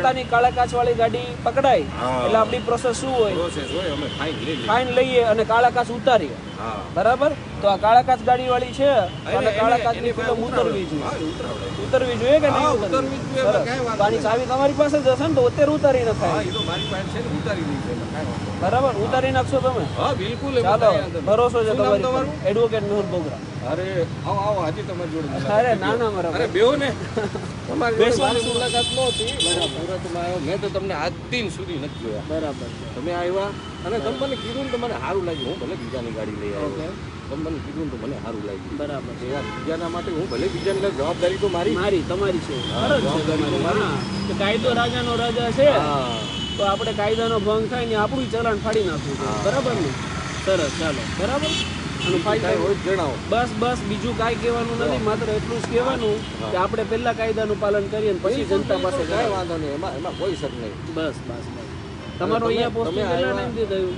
પોતાની કાળા કાચ વાળી ગાડી પકડાય એટલે આપણી પ્રોસેસ શું હોય? ફાઇન લઈએ અને કાળા કાચ ઉતારીએ, બરાબર? તો આ કાળા કાચ ગાડી વાળી છે, કાળા કાચની ફિલ્મ ઉતરવી જોઈએ કે નહીં ઉતરવી? આની ચાવી તમારી પાસે જ હશે ને, તો અત્યારે ઉતારી નખાય, બરાબર? ઉતારી નાખશો તમે? ચાલો, ભરોસો છે તમારી. એડવોકેટ મેહુલ બોગરા. અરે આવો હાજી તમારી જોડે. અરે ના ના મારા, અરે બેહો ને. તમારી મુલાકાત નહોતી. સુરતમાં આવ્યો મેં તો તમને આજ દિન સુધી નથી જોયા. બરાબર. તમે આવ્યા અને તમે મને કીધું ને તો મને સારું લાગ્યું. હું ભલે બીજાની ગાડી લઈ આવ્યો, તમે મને કીધું ને તો મને સારું લાગ્યું. બરાબર. બીજાના માટે હું ભલે બીજાની જવાબદારી તો મારી તમારી છે. જવાબદારી તો મારી. કાયદો રાજાનો રાજા છે, તો આપણે કાયદાનો ભંગ થાય ને આપણું ચલાણ ફાડી નાખવું છે, બરાબર ને? સરસ, ચાલો, બરાબર. જણાવો. બસ બીજું કાંઈ કહેવાનું નથી, માત્ર એટલું જ કહેવાનું કે આપણે પહેલા કાયદાનું પાલન કરીએ પછી જનતા પાસે કાંઈ વાંધો નહીં, એમાં કોઈ શક નહીં. બસ તમારો અહીંયા પોસ્ટિંગ કેટલા ટાઈમથી થયું?